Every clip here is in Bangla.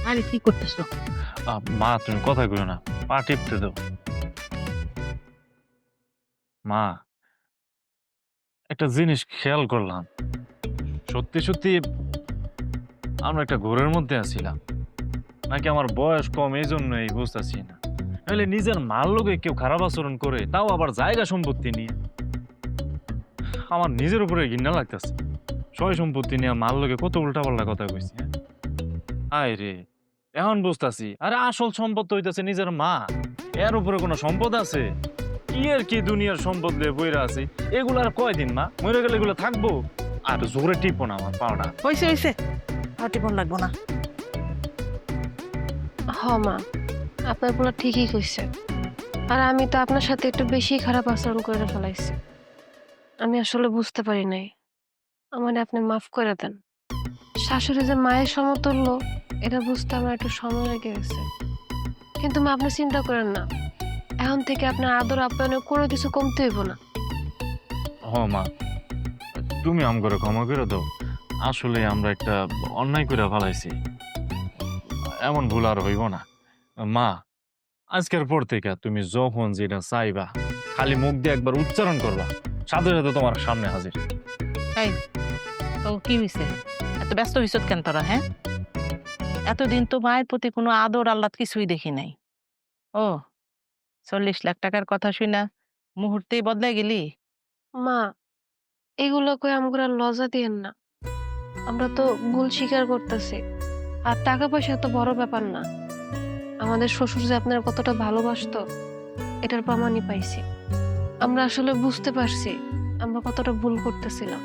আরে কি করতেছো? মা তুমি কথা কইও না, পা টিপতে দাও। মা, একটা জিনিস খেয়াল করলাম, সত্যি সত্যি আমরা একটা ঘোরের মধ্যে আছিলাম, নাকি আমার বয়স কম এই জন্যই বুঝতেছি না। নাহলে নিজের মার লোকে কেউ খারাপ আচরণ করে, তাও আবার জায়গা সম্পত্তি নিয়ে। আমার নিজের উপরে ঘৃণা লাগতেছে। সয় সম্পত্তি নিয়ে মার লোকে কত উল্টাপাল্টা কথা কইছি। হ্যাঁ আয় রে, এখন বুঝতাছি আরে আসল সম্পদ তো হইতাছে নিজের মা। এর উপরে কোনো সম্পদ আছে? কি আর কি দুনিয়ার সম্পদ নিয়ে বইরা আছে, এগুলো আর কয়দিন মা, মরে গেলে এগুলো থাকবো। আর জোরে টিপো না আমার পাওনা। হইছে হইছে, আর টিপন লাগবো না। হ মা, আপনার বলা ঠিকই কইছে। আর আমি তো আপনার সাথে একটু বেশি খারাপ আচরণ করে ফেলাইছি। আমি আসলে বুঝতে পারি নাই। আমার আপনি মাফ করে দেন। শাশুড়ি যে মায়ের সমতুল্য এটা বুঝতে আমার একটু সময় লেগে গেছে। কিন্তু মা আপনি চিন্তা করেন না, এখন থেকে আপনার আদর আপ্যায়নে কোনো কিছু কমতে হইব না। হ মা, তুমি আম করে ক্ষমা করে দাও। আসলে আমরা একটা অন্যায় করে ফেলাইছি, এমন ভুল আর হইব না। মা, আজকের পর থেকে তুমি যখন যেটা চাইবা খালি মুখ দিয়ে একবার উচ্চারণ করবা, সাথে সাথে তোমার সামনে হাজির। এই তো কি হইছে? এত ব্যস্ত হইছ কেন তোরা? হ্যাঁ, এতদিন তো মায়ের প্রতি কোনো আদর আহ্লাদ কিছুই দেখি নাই। ও, 40 লাখ টাকার কথা শুনা মুহূর্তেই বদলাই গেলি? মা, এগুলো কই আমগুলো লজ্জা দিয়েন না। আমরা তো ভুল স্বীকার করতেছি। আর টাকা পয়সা তো বড় ব্যাপার না। আমাদের শ্বশুর যে আপনার কতটা ভালোবাসতো এটার প্রমাণই পাইছি। আমরা আসলে বুঝতে পারছি আমরা কতটা ভুল করতেছিলাম।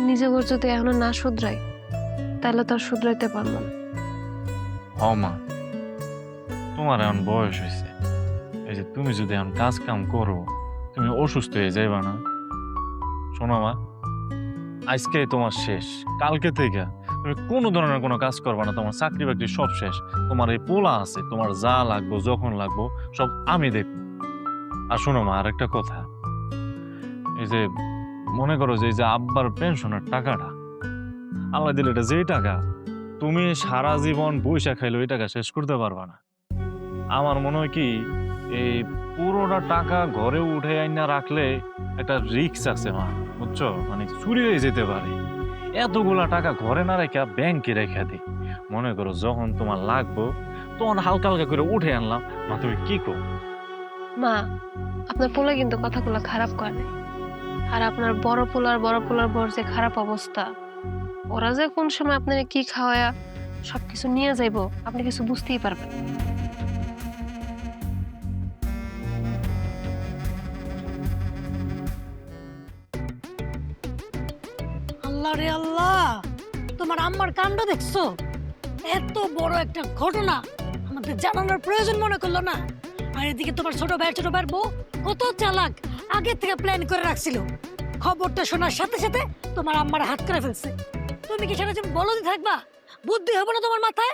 নিজেকে যদি এখনো না শুধরাই তাহলে তো আর শুধরাইতে পারবো না। হ মা, তোমার এখন বয়স হয়েছে, এই যে তুমি যদি এখন কাজ কাম করো, তুমি অসুস্থ হয়ে যাইবা না? শোনো মা, আজকে তোমার শেষ, কালকে থেকে তুমি কোনো ধরনের কোনো কাজ করবা না। তোমার চাকরি বাকরি সব শেষ। তোমার এই পোলা আছে, তোমার যা লাগবো যখন লাগবো সব আমি দেখবো। আর শোনো মা, আর একটা কথা, এই যে মনে করো যে এই যে আব্বার পেনশনের টাকাটা আল্লাহ দিলে, এটা যেই টাকা তুমি সারা জীবন বইসা খাইলে ওই টাকা শেষ করতে পারবা না। আমার মনে হয় কি, এই পুরোটা টাকা ঘরে উঠে আইনা রাখলে একটা রিস্ক আছে মা, বুঝছো? মানে চুরি হয়ে যেতে পারে। এতগুলা টাকা ঘরে না রেখে ব্যাংকে রেখে দিই, মনে করো যখন তোমার লাগবো তখন হালকা হালকা করে উঠে আনলাম। মা তুমি কি কর? মা, আপনার পোলা কিন্তু কথাগুলো খারাপ করে নাই। আর আপনার বড় পোলার বর যে খারাপ অবস্থা, ওরা যে কোন সময় আপনার কি খাওয়ায়া সবকিছু নিয়ে যাইবো আপনি কিছু বুঝতেই পারবেন না। আল্লাহ রে আল্লাহ, তোমার আম্মার কাণ্ড দেখছো? এত বড় একটা ঘটনা আমাদের জানানোর প্রয়োজন মনে করলো না। আর এদিকে তোমার ছোট ভাইয়ের বউ কত চালাক, আগে থেকে প্ল্যান করে রাখছিল। খবরটা শোনার সাথে সাথে তোমার আম্মার হাত করে ফেলছে। তুমি কি সেটা যেন বলদি থাকবা? বুদ্ধি হবে না তোমার মাথায়?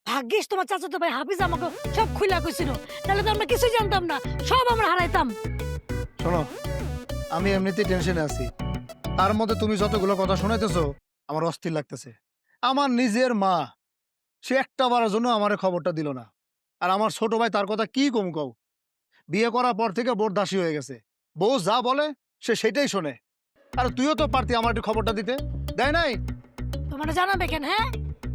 ভাগ্যিস তোমার চাচাতো ভাই হাফিজ আমাকে সব খুইলা কইছিল, তাহলে তো আমরা কিছুই জানতাম না, সব আমরা হারাইতাম। শোনো, আমি এমনিতেই টেনশনে আছি, তার মধ্যে তুমি যতগুলো কথা শোনাইতেছো আমার অস্থির লাগতেছে। আমার নিজের মা, সে একটা বারের জন্য আমার খবরটা দিল না। আর আমার ছোট ভাই তার কথা কি কম কও, বিয়ে করার পর থেকে বোর দাসী হয়ে গেছে। বউ যা বলে সে সেটাই শোনে। আর তুইও তো পারতি আমার একটু খবরটা দিতে, দেয় নাই? তোমার জানাবে কেন? হ্যাঁ,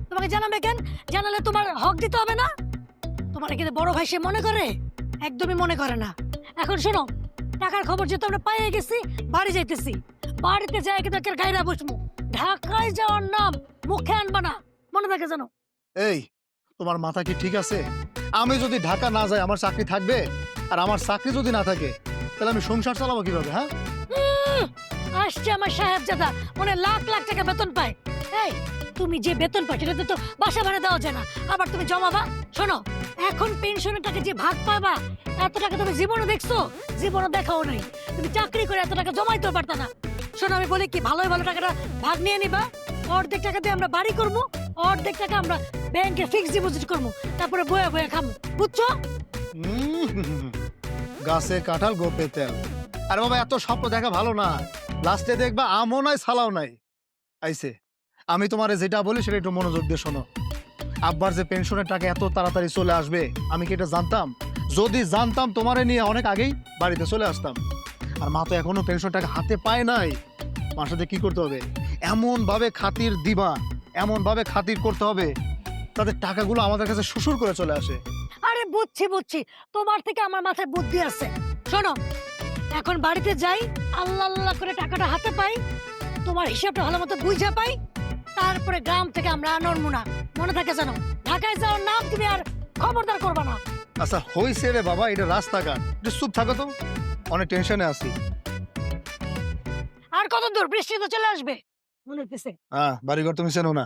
তোমাকে জানাবে কেন? জানালে তোমার হক দিতে হবে না? তোমার কিন্তু বড় ভাই সে মনে করে? একদমই মনে করে না। এখন শোনো, টাকার খবর যেহেতু আমরা পাইয়ে গেছি, বাড়ি যাইতেছি। বাড়িতে যাই কিন্তু একটা গায়রা বসবো। ঢাকায় যাওয়ার নাম মুখে আনবা না, মনে থাকে জানো? এই, তোমার মাথা কি ঠিক আছে? আমি যদি ঢাকা না যাই আমার চাকরি থাকবে? আর আমার চাকরি যদি না থাকে তাহলে আমি সংসার চালাবো কিভাবে? হ্যাঁ, আসছে আমার সাহেবজাদা, মনে লাখ লাখ টাকা বেতন পায়। এই, তুমি যে বেতন পাই সেটাতে তো বাসা ভাড়া দেওয়া যায় না, আবার তুমি জমাবা? শোনো, এখন পেনশনের টাকা যে ভাগ পাবা, এত টাকা তুমি জীবনে দেখছো? জীবনে দেখাও নাই। তুমি চাকরি করে এত টাকা জমাইতেও পারতা না। শোনো, আমি বলি কি, ভালোই ভালো টাকাটা ভাগ নিয়ে নিবা। অর্ধেক টাকা দিয়ে আমরা বাড়ি করবো, অর্ধেক টাকা আমরা ব্যাংকে ফিক্সড ডিপোজিট করবো, তারপরে বয়ে বয়ে খাবো, বুঝছো? গাছে কাঁঠাল গোপে তেল। আরে বাবা, এত স্বপ্ন দেখা ভালো না। লাস্টে দেখবা আমও নাই সালাও নাই। আইছে, আমি তোমারে যেটা বলি সেটা একটু মনোযোগ দিয়ে শোনো। আব্বার যে পেনশনের টাকা এত তাড়াতাড়ি চলে আসবে আমি কি এটা জানতাম? যদি জানতাম তোমারে নিয়ে অনেক আগেই বাড়িতে চলে আসতাম। আর মা তো এখনো পেনশন টাকা হাতে পায় নাই। মার সাথে কি করতে হবে, এমন ভাবে খাতির দিবা, এমন ভাবে খাতির করতে হবে তাদের টাকাগুলো আমাদের কাছে শ্বশুর করে চলে আসে। আরে বুঝছি বুঝছি, তোমার থেকে আমার মাথায় বুদ্ধি আছে। শোনো, এখন বাড়িতে যাই, আল্লাহ আল্লাহ করে টাকাটা হাতে পাই, তোমার হিসাবটা ভালো মতো বুঝা পাই, তারপরে গ্রাম থেকে আমরা নড়বো না। মনে থাকে জানো, ঢাকায় যাওয়ার নাম তুমি আর খবরদার করবা না। আচ্ছা হইছে রে বাবা, এটা রাস্তাঘাট, একটু চুপ থাকো তো, অনেক টেনশনে আছি। আর কত দূর? বৃষ্টি তো চলে আসবে মনে হচ্ছে। হ্যাঁ, বাড়িঘর তুমি চেনো না?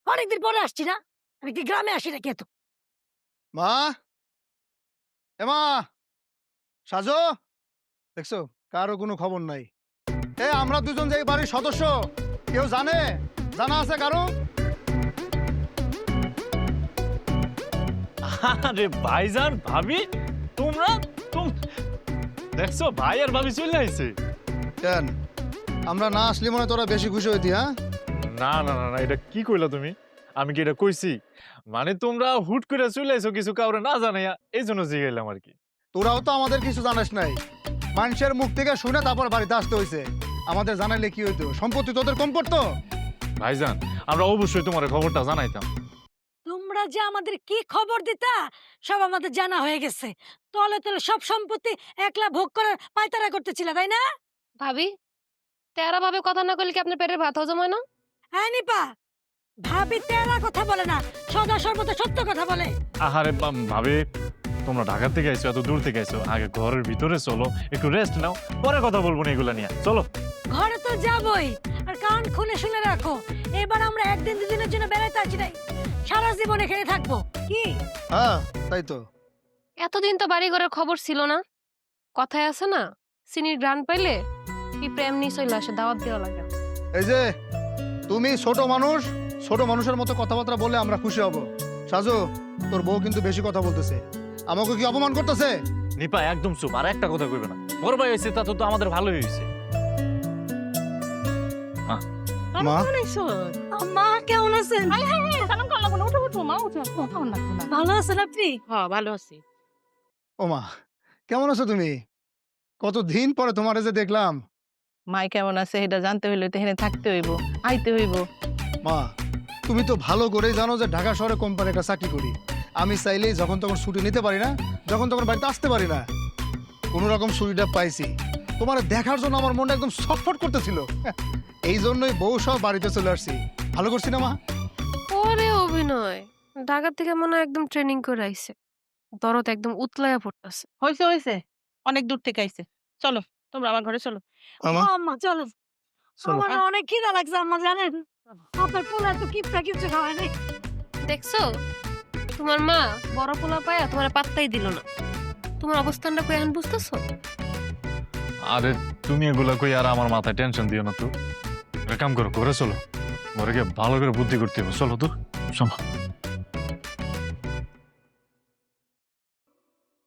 অনেকদিন পরে আসছি না, আমি কি গ্রামে আসি নাকি এত? মা, এ মা, সাজো, দেখছো কারো কোনো খবর নাই। আমরা দুজন যে এই বাড়ির সদস্য, কেউ জানা আছে কারো? আরে ভাইজান, ভাবি, তোমরা দেখছো ভাই আর ভাবি চলে আইছে। কেন আমরা না আসলে মনে হয় তোরা বেশি খুশি হইতি? হ্যাঁ, না না না না, এটা কি কইলা তুমি? আমি কি এটা কইছি? মানে তোমরা হুট করে চলে আইছো কিছু কাউরে না জানাইয়া, এই জন্য জিগাইলাম আর কি। তোরাও তো আমাদের কিছু জানাস নাই, মানুষের মুখ থেকে শুনে তারপর বাড়িতে আসতে হয়েছে। আমাদের জানাইলে কি হইতো, সম্পত্তি তোদের কম পড়তো? ভাইজান, আমরা অবশ্যই তোমার খবরটা জানাইতাম। তোমরা যে আমাদের কি খবর দিতা সব আমাদের জানা হয়ে গেছে। তলে তলে সব সম্পত্তি একলা ভোগ করার পায়তারা করতেছিল, তাই না? ভাবি, তেরা ভাবে কথা না কইলে কি আপনার পেটের ভাত হজম হয় না? হ্যাঁ নিপা, ভাবি তেরা কথা বলে না, সদা সর্বদা সত্য কথা বলে। আহারে ভাবি, তোমরা ঢাকা থেকে আইছো, এত দূর থেকে আইছো, আগে ঘরের ভিতরে চলো, একটু রেস্ট নাও, পরে কথা বলবো না এগুলা নিয়ে, চলো। ঘরে তো যাবই, আর কান খুলে শুনে রাখো, এবার আমরা একদিন দুদিনের জন্য বেড়াইতে আসি নাই, সারা জীবন এখানে থাকবো। কি? হ্যাঁ তাই তো। এতদিন তো বাড়ি ঘরের খবর ছিল না। কথায় আছে না, চিনির গ্রান পাইলে পিঁপড়ে এমনি চলে আসে, দাওয়াত দেওয়া লাগে। এই যে তুমি ছোট মানুষ, ছোট মানুষের মতো কথাবার্তা বলে আমরা খুশি হব। সাজু, তোর বউ কিন্তু বেশি কথা বলতেছে, আমাকে কি অপমান করতেছে? নিপা একদম চুপ, আর একটা কথা কইবে না। বড় ভাই হয়েছে তা তো আমাদের ভালোই হয়েছে। মা, মা কেমন আছেন? সালাম করলাম না, উঠো উঠো মা, উঠো, কেমন লাগতো না? ভালো আছেন আপনি? হ্যাঁ ভালো আছি। ও মা, কেমন আছো তুমি? কতদিন পরে তোমার যে দেখলাম। মাই কেমন আছে এটা জানতে হইলে তো এখানে থাকতে হইব, আইতে হইব। মা, তুমি তো ভালো করেই জানো যে ঢাকা শহরে কোম্পানি একটা চাকরি করি। আমি চাইলেই যখন তখন ছুটি নিতে পারি না, যখন তখন বাড়িতে আসতে পারি না। কোনো রকম ছুটিটা পাইছি, তোমার দেখার জন্য আমার মনটা একদম ছটফট করতেছিল। এই জন্যই বউ সব বাড়িতে চলে আসছি। ভালো করছি না মা? ওরে অভিনয়, ঢাকা থেকে মনে হয় একদম ট্রেনিং করে আইছে। দরদ একদম উতলায়া পড়তাছে। হয়েছে হয়েছে, অনেক দূর থেকে আইছে। চলো তোমরা আমার ঘরে চলো। আমা, আম্মা চলো, চলো। আমার না অনেক খিদা লাগছে আম্মা, জানেন আপনার পোলা তো কিপটা কিছু খাওয়ায় নাই। দেখছো, তোমার মা বড় পোলা পায়া তোমার পাত্তাই দিল না। তোমার অবস্থানটা কই এখন বুঝতেছো? আরে তুমি এগুলা কই আর আমার মাথায় টেনশন দিও না তো। একটা কাম করো, ঘরে চলো, ঘরে গিয়ে ভালো করে বুদ্ধি করতে হবে। চলো তো, চলো।